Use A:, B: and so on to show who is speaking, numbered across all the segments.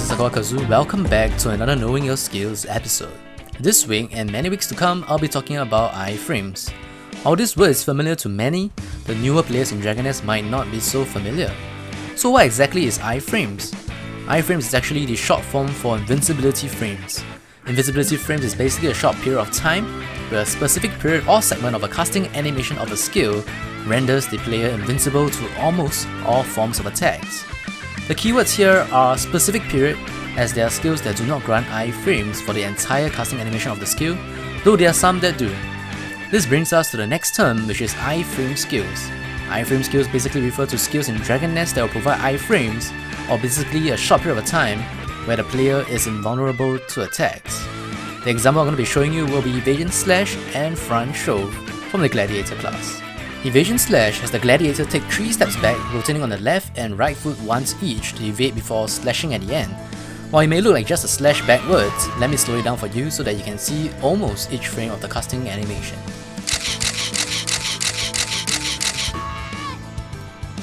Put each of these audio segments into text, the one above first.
A: is AikawaKazu. Welcome back to another Knowing Your Skills episode. This week and many weeks to come, I'll be talking about iframes. While this word is familiar to many, the newer players in Dragon Nest might not be so familiar. So what exactly is iframes? Iframes is actually the short form for Invincibility frames. Invincibility frames is basically a short period of time where a specific period or segment of a casting animation of a skill renders the player invincible to almost all forms of attacks. The keywords here are specific period, as there are skills that do not grant iframes for the entire casting animation of the skill, though there are some that do. This brings us to the next term, which is iframe skills. Iframe skills basically refer to skills in Dragon Nest that will provide iframes, or basically a short period of time where the player is invulnerable to attacks. The example I'm going to be showing you will be Evasion Slash and Front Shove from the Gladiator class. Evasion Slash has the Gladiator take 3 steps back, rotating on the left and right foot once each to evade before slashing at the end. While it may look like just a slash backwards, let me slow it down for you so that you can see almost each frame of the casting animation.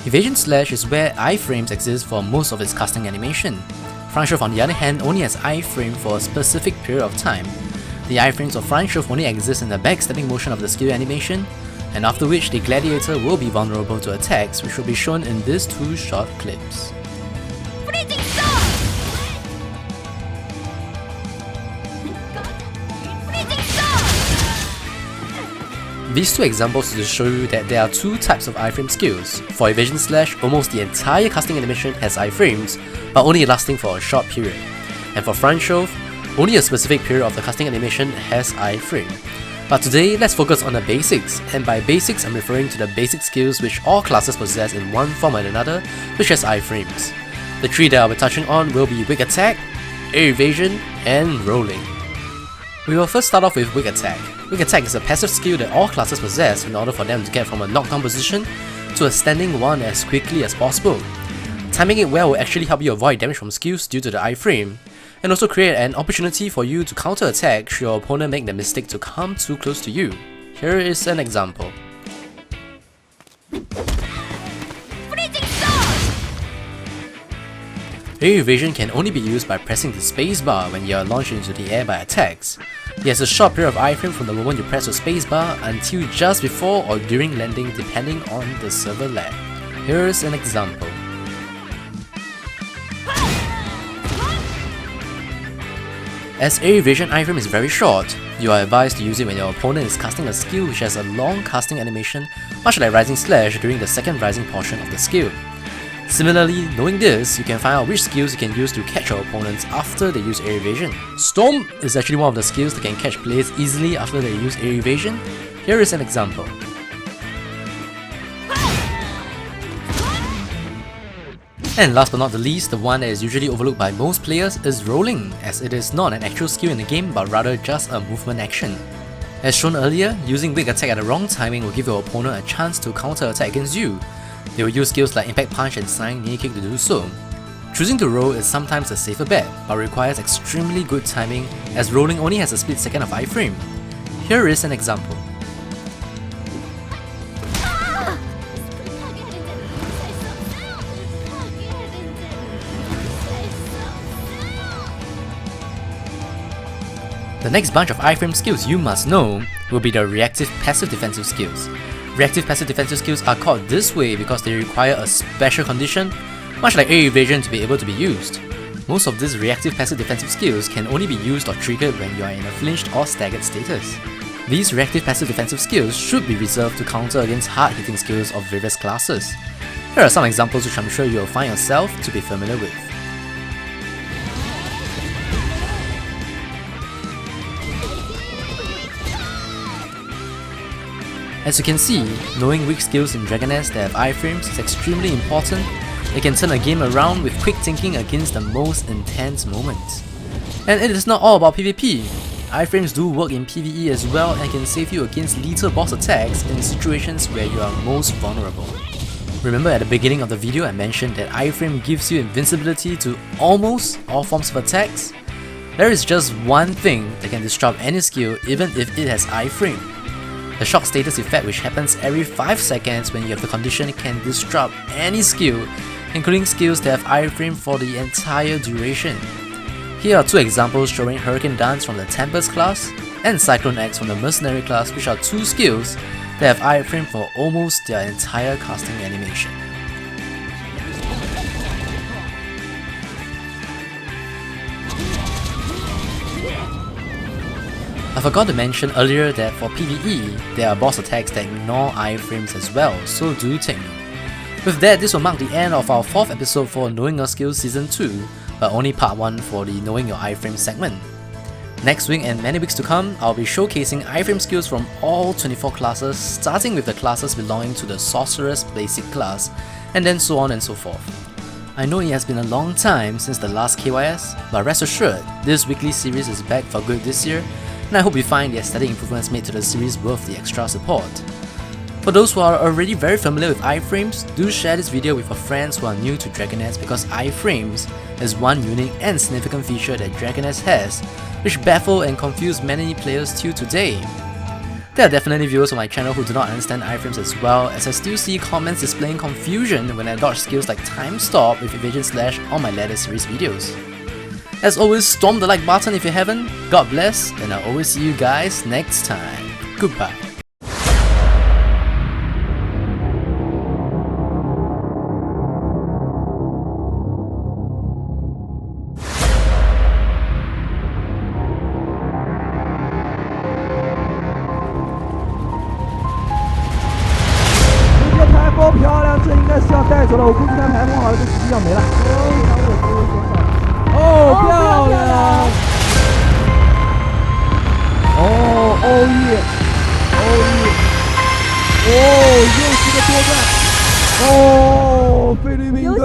A: Evasion Slash is where iframes exist for most of its casting animation. Front Shove on the other hand only has iframe for a specific period of time. The iframes of Front Shove only exist in the backstepping motion of the skill animation, and after which the Gladiator will be vulnerable to attacks, which will be shown in these 2 short clips. These 2 examples to show you that there are 2 types of iframe skills. For Evasion Slash, almost the entire casting animation has iframes, but only lasting for a short period. And for Front Shove, only a specific period of the casting animation has iframe. But today, let's focus on the basics, and by basics I'm referring to the basic skills which all classes possess in one form or another, which has iframes. The 3 that I'll be touching on will be Weak Attack, Air Evasion, and Rolling. We will first start off with Weak Attack. Weak Attack is a passive skill that all classes possess in order for them to get from a knockdown position to a standing one as quickly as possible. Timing it well will actually help you avoid damage from skills due to the iframe, and also create an opportunity for you to counter-attack should your opponent make the mistake to come too close to you. Here is an example. Air Evasion can only be used by pressing the spacebar when you are launched into the air by attacks. It has a short period of iframe from the moment you press the spacebar until just before or during landing depending on the server lag. Here is an example. As Air Evasion iframe is very short, you are advised to use it when your opponent is casting a skill which has a long casting animation, much like Rising Slash during the second rising portion of the skill. Similarly, knowing this, you can find out which skills you can use to catch your opponents after they use Air Evasion. Storm is actually one of the skills that can catch players easily after they use Air Evasion. Here is an example. And last but not the least, the one that is usually overlooked by most players is Rolling, as it is not an actual skill in the game but rather just a movement action. As shown earlier, using Weak Attack at the wrong timing will give your opponent a chance to counter-attack against you. They will use skills like Impact Punch and Flying Knee Kick to do so. Choosing to roll is sometimes a safer bet, but requires extremely good timing as rolling only has a split second of iframe. Here is an example. The next bunch of iframe skills you must know will be the Reactive Passive Defensive skills. Reactive Passive Defensive skills are called this way because they require a special condition, much like Air Evasion, to be able to be used. Most of these Reactive Passive Defensive skills can only be used or triggered when you are in a flinched or staggered status. These Reactive Passive Defensive skills should be reserved to counter against hard-hitting skills of various classes. Here are some examples which I'm sure you will find yourself to be familiar with. As you can see, knowing weak skills in Dragon Nest that have iframes is extremely important. It can turn a game around with quick thinking against the most intense moments. And it is not all about PvP. Iframes do work in PvE as well and can save you against lethal boss attacks in situations where you are most vulnerable. Remember at the beginning of the video I mentioned that iframe gives you invincibility to almost all forms of attacks? There is just one thing that can disrupt any skill even if it has iframe. The shock status effect, which happens every 5 seconds when you have the condition, can disrupt any skill including skills that have iframe for the entire duration. Here are two examples showing Hurricane Dance from the Tempest class and Cyclone X from the Mercenary class, which are two skills that have iframe for almost their entire casting animation. I forgot to mention earlier that for PvE, there are boss attacks that ignore iframes as well, so do take note. With that, this will mark the end of our 4th episode for Knowing Your Skills Season 2, but only part 1 for the Knowing Your iframe segment. Next week and many weeks to come, I'll be showcasing iframe skills from all 24 classes, starting with the classes belonging to the Sorceress basic class, and then so on and so forth. I know it has been a long time since the last KYS, but rest assured, this weekly series is back for good this year, and I hope you find the aesthetic improvements made to the series worth the extra support. For those who are already very familiar with iframes, do share this video with your friends who are new to Dragoness, because iframes is one unique and significant feature that Dragoness has, which baffle and confuse many players till today. There are definitely viewers on my channel who do not understand iframes as well, as I still see comments displaying confusion when I dodge skills like Time Stop with Evasion Slash on my later series videos. As always, storm the like button if you haven't, God bless, and I'll always see you guys next time. Goodbye.
B: 多漂亮，这应该是要带走了。我估计他台风好了，这实际上没了。哦，漂亮！哦，欧意，哦，又是个多段。哦，菲律宾队。